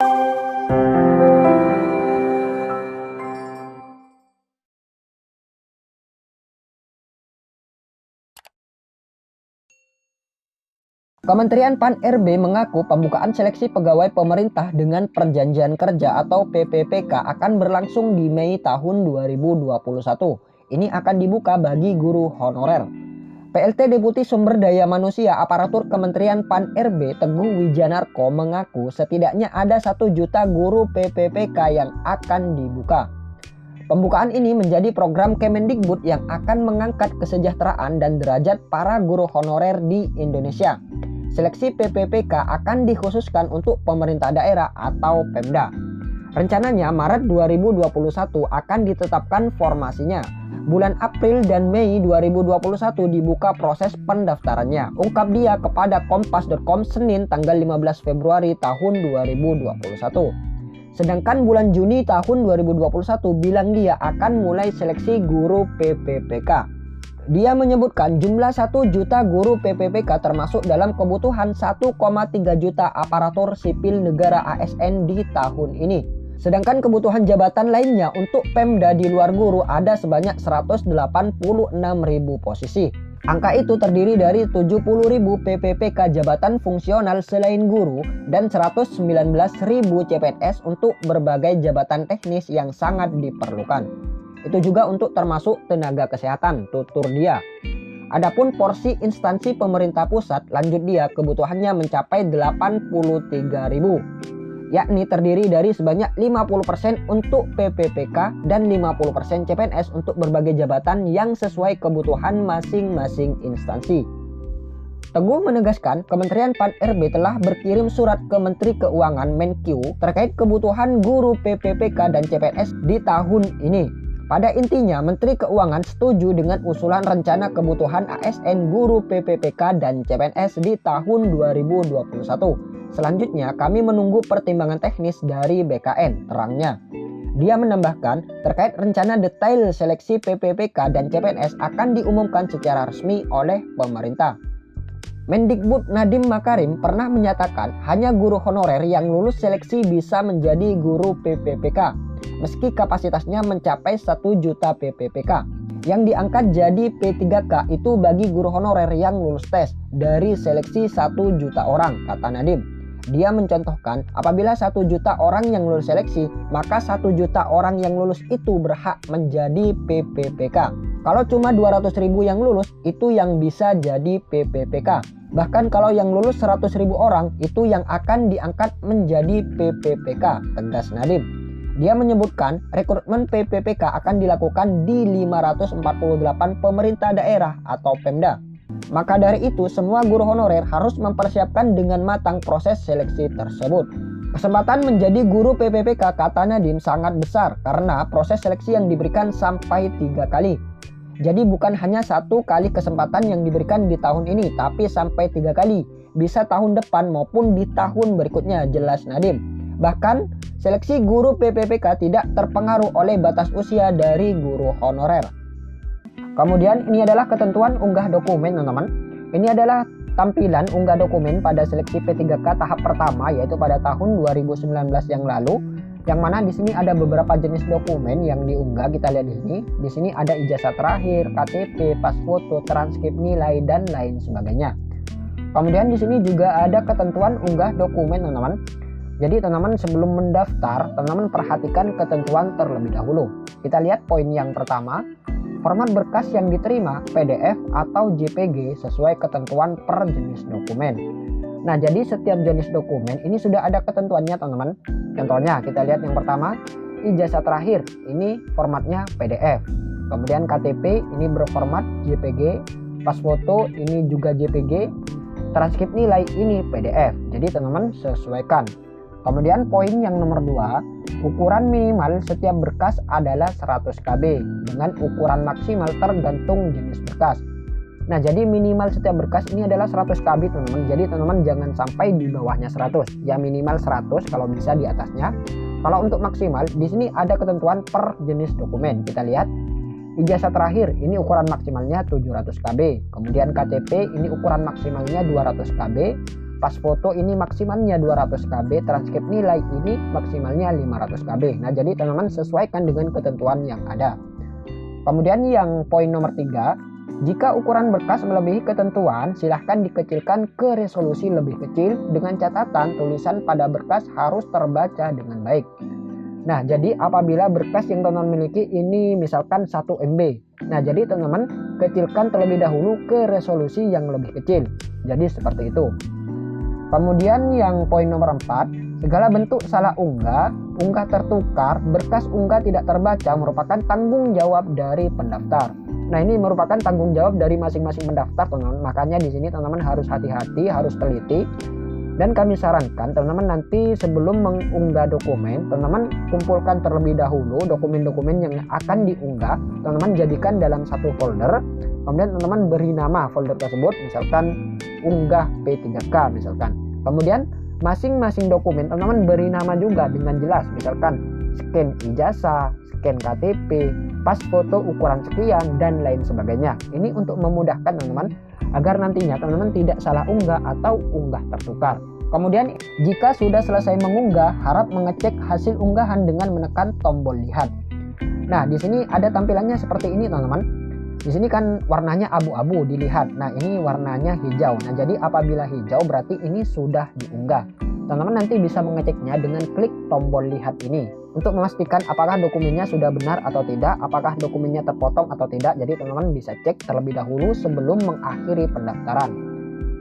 Kementerian Pan-RB mengaku pembukaan seleksi pegawai pemerintah dengan perjanjian kerja atau PPPK akan berlangsung di Mei tahun 2021. Ini akan dibuka bagi guru honorer. PLT Deputi Sumber Daya Manusia Aparatur Kementerian Pan-RB Teguh Wijanarko mengaku setidaknya ada 1 juta guru PPPK yang akan dibuka. Pembukaan ini menjadi program Kemendikbud yang akan mengangkat kesejahteraan dan derajat para guru honorer di Indonesia. Seleksi PPPK akan dikhususkan untuk pemerintah daerah atau Pemda. Rencananya Maret 2021 akan ditetapkan formasinya. Bulan April dan Mei 2021 dibuka proses pendaftarannya, ungkap dia kepada kompas.com Senin tanggal 15 Februari tahun 2021. Sedangkan bulan Juni tahun 2021 bilang dia akan mulai seleksi guru PPPK. Dia menyebutkan jumlah 1 juta guru PPPK termasuk dalam kebutuhan 1,3 juta aparatur sipil negara ASN di tahun ini. Sedangkan kebutuhan jabatan lainnya untuk Pemda di luar guru ada sebanyak 186.000 posisi. Angka itu terdiri dari 70.000 PPPK jabatan fungsional selain guru dan 119.000 CPNS untuk berbagai jabatan teknis yang sangat diperlukan. Itu juga untuk termasuk tenaga kesehatan, tutur dia. Adapun porsi instansi pemerintah pusat, lanjut dia, kebutuhannya mencapai 83.000. Yakni terdiri dari sebanyak 50% untuk PPPK dan 50% CPNS untuk berbagai jabatan yang sesuai kebutuhan masing-masing instansi. Teguh menegaskan Kementerian Pan-RB telah berkirim surat ke Menteri Keuangan Menkyu terkait kebutuhan guru PPPK dan CPNS di tahun ini. Pada intinya, Menteri Keuangan setuju dengan usulan rencana kebutuhan ASN guru PPPK dan CPNS di tahun 2021. Selanjutnya, kami menunggu pertimbangan teknis dari BKN, terangnya. Dia menambahkan, terkait rencana detail seleksi PPPK dan CPNS akan diumumkan secara resmi oleh pemerintah. Mendikbud Nadiem Makarim pernah menyatakan hanya guru honorer yang lulus seleksi bisa menjadi guru PPPK, meski kapasitasnya mencapai 1 juta PPPK. Yang diangkat jadi P3K itu bagi guru honorer yang lulus tes dari seleksi 1 juta orang, kata Nadiem. Dia mencontohkan apabila 1 juta orang yang lulus seleksi, maka 1 juta orang yang lulus itu berhak menjadi PPPK. Kalau cuma 200.000 yang lulus, itu yang bisa jadi PPPK. Bahkan kalau yang lulus 100.000 orang, itu yang akan diangkat menjadi PPPK, tegas Nadiem. Dia menyebutkan rekrutmen PPPK akan dilakukan di 548 pemerintah daerah atau Pemda. Maka dari itu semua guru honorer harus mempersiapkan dengan matang proses seleksi tersebut. Kesempatan menjadi guru PPPK, kata Nadiem, sangat besar karena proses seleksi yang diberikan sampai 3 kali. Jadi bukan hanya 1 kali kesempatan yang diberikan di tahun ini, tapi sampai 3 kali. Bisa tahun depan maupun di tahun berikutnya, jelas Nadiem. Bahkan seleksi guru PPPK tidak terpengaruh oleh batas usia dari guru honorer. Kemudian ini adalah ketentuan unggah dokumen, teman-teman. Ini adalah tampilan unggah dokumen pada seleksi P3K tahap pertama, yaitu pada tahun 2019 yang lalu. Yang mana di sini ada beberapa jenis dokumen yang diunggah, kita lihat di sini. Di sini ada ijazah terakhir, KTP, pas foto, transkrip nilai dan lain sebagainya. Kemudian di sini juga ada ketentuan unggah dokumen, teman-teman. Jadi teman-teman sebelum mendaftar, teman-teman perhatikan ketentuan terlebih dahulu. Kita lihat poin yang pertama, format berkas yang diterima PDF atau JPG sesuai ketentuan per jenis dokumen. Nah, jadi setiap jenis dokumen ini sudah ada ketentuannya, teman-teman. Contohnya kita lihat yang pertama, ijazah terakhir ini formatnya PDF. Kemudian KTP ini berformat JPG, pas foto ini juga JPG, transkrip nilai ini PDF. Jadi teman-teman sesuaikan. Kemudian poin yang nomor 2, ukuran minimal setiap berkas adalah 100 KB dengan ukuran maksimal tergantung jenis berkas. Nah, jadi minimal setiap berkas ini adalah 100 KB, teman-teman. Jadi teman-teman jangan sampai di bawahnya 100. Ya minimal 100, kalau bisa di atasnya. Kalau untuk maksimal, di sini ada ketentuan per jenis dokumen. Kita lihat. Ijazah terakhir ini ukuran maksimalnya 700 KB. Kemudian KTP ini ukuran maksimalnya 200 KB. pas foto ini maksimalnya 200 KB, transkrip nilai ini maksimalnya 500 KB. Nah, jadi teman-teman sesuaikan dengan ketentuan yang ada. Kemudian yang poin nomor 3, jika ukuran berkas melebihi ketentuan, silahkan dikecilkan ke resolusi lebih kecil dengan catatan tulisan pada berkas harus terbaca dengan baik. Nah, jadi apabila berkas yang teman-teman miliki ini misalkan 1 MB. Nah, jadi teman-teman kecilkan terlebih dahulu ke resolusi yang lebih kecil. Jadi seperti itu. Kemudian yang poin nomor 4, segala bentuk salah unggah tertukar, berkas unggah tidak terbaca merupakan tanggung jawab dari pendaftar. Nah, ini merupakan tanggung jawab dari masing-masing pendaftar, teman-teman. Makanya di sini teman-teman harus hati-hati, harus teliti. Dan kami sarankan teman-teman nanti sebelum mengunggah dokumen, teman-teman kumpulkan terlebih dahulu dokumen-dokumen yang akan diunggah. Teman-teman jadikan dalam satu folder. Kemudian teman-teman beri nama folder tersebut, misalkan unggah P3K misalkan. Kemudian masing-masing dokumen teman-teman beri nama juga dengan jelas, misalkan scan ijazah, scan KTP, pas foto ukuran sekian, dan lain sebagainya. Ini untuk memudahkan teman-teman agar nantinya teman-teman tidak salah unggah atau unggah tertukar. Kemudian jika sudah selesai mengunggah, harap mengecek hasil unggahan dengan menekan tombol lihat. Nah, di sini ada tampilannya seperti ini, teman-teman. Di sini kan warnanya abu-abu dilihat. Nah, ini warnanya hijau. Nah, jadi apabila hijau berarti ini sudah diunggah. Teman-teman nanti bisa mengeceknya dengan klik tombol lihat ini untuk memastikan apakah dokumennya sudah benar atau tidak, apakah dokumennya terpotong atau tidak. Jadi teman-teman bisa cek terlebih dahulu sebelum mengakhiri pendaftaran.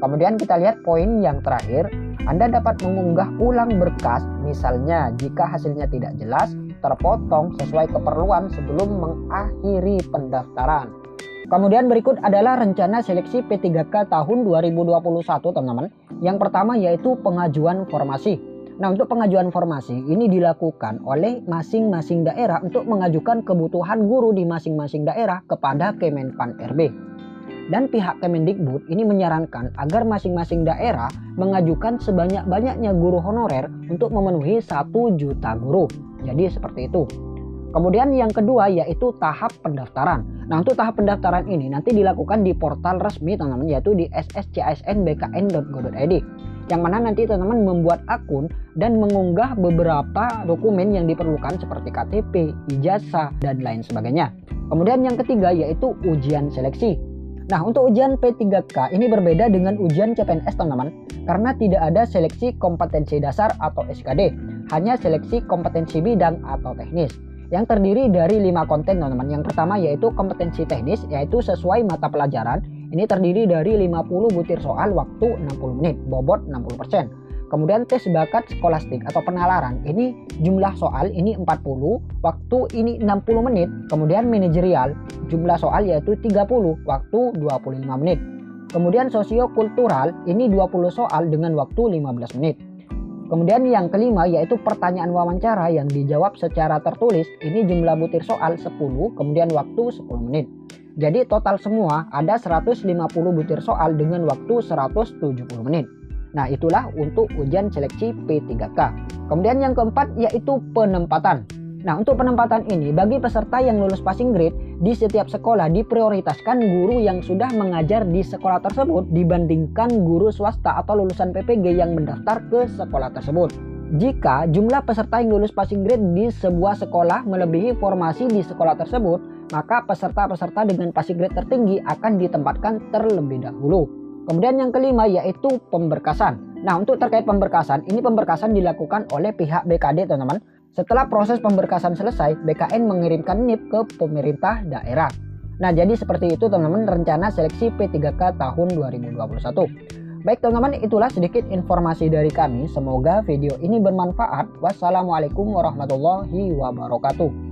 Kemudian kita lihat poin yang terakhir, Anda dapat mengunggah ulang berkas misalnya jika hasilnya tidak jelas, terpotong sesuai keperluan sebelum mengakhiri pendaftaran. Kemudian berikut adalah rencana seleksi P3K tahun 2021, teman-teman. Yang pertama yaitu pengajuan formasi. Nah, untuk pengajuan formasi ini dilakukan oleh masing-masing daerah untuk mengajukan kebutuhan guru di masing-masing daerah kepada Kemenpan RB. Dan pihak Kemendikbud ini menyarankan agar masing-masing daerah mengajukan sebanyak-banyaknya guru honorer untuk memenuhi 1 juta guru. Jadi seperti itu. Kemudian yang kedua yaitu tahap pendaftaran. Nah, untuk tahap pendaftaran ini nanti dilakukan di portal resmi, teman-teman, yaitu di sscsnbkn.go.id. Yang mana nanti teman-teman membuat akun dan mengunggah beberapa dokumen yang diperlukan seperti KTP, ijazah, dan lain sebagainya. Kemudian yang ketiga yaitu ujian seleksi. Nah, untuk ujian P3K ini berbeda dengan ujian CPNS, teman-teman, karena tidak ada seleksi kompetensi dasar atau SKD, hanya seleksi kompetensi bidang atau teknis yang terdiri dari 5 konten, teman-teman. Yang pertama yaitu kompetensi teknis, yaitu sesuai mata pelajaran. Ini terdiri dari 50 butir soal waktu 60 menit, bobot 60%. Kemudian tes bakat skolastik atau penalaran, ini jumlah soal ini 40, waktu ini 60 menit. Kemudian manajerial, jumlah soal yaitu 30, waktu 25 menit. Kemudian sosiokultural, ini 20 soal dengan waktu 15 menit. Kemudian yang kelima yaitu pertanyaan wawancara yang dijawab secara tertulis, ini jumlah butir soal 10, kemudian waktu 10 menit. Jadi total semua ada 150 butir soal dengan waktu 170 menit. Nah, itulah untuk ujian seleksi P3K. Kemudian yang keempat yaitu penempatan. Nah, untuk penempatan ini bagi peserta yang lulus passing grade di setiap sekolah diprioritaskan guru yang sudah mengajar di sekolah tersebut dibandingkan guru swasta atau lulusan PPG yang mendaftar ke sekolah tersebut. Jika jumlah peserta yang lulus passing grade di sebuah sekolah melebihi formasi di sekolah tersebut, maka peserta-peserta dengan passing grade tertinggi akan ditempatkan terlebih dahulu. Kemudian yang kelima yaitu pemberkasan. Nah, untuk terkait pemberkasan, ini pemberkasan dilakukan oleh pihak BKD, teman-teman. Setelah proses pemberkasan selesai, BKN mengirimkan NIP ke pemerintah daerah. Nah, jadi seperti itu, teman-teman, rencana seleksi P3K tahun 2021. Baik, teman-teman, itulah sedikit informasi dari kami. Semoga video ini bermanfaat. Wassalamualaikum warahmatullahi wabarakatuh.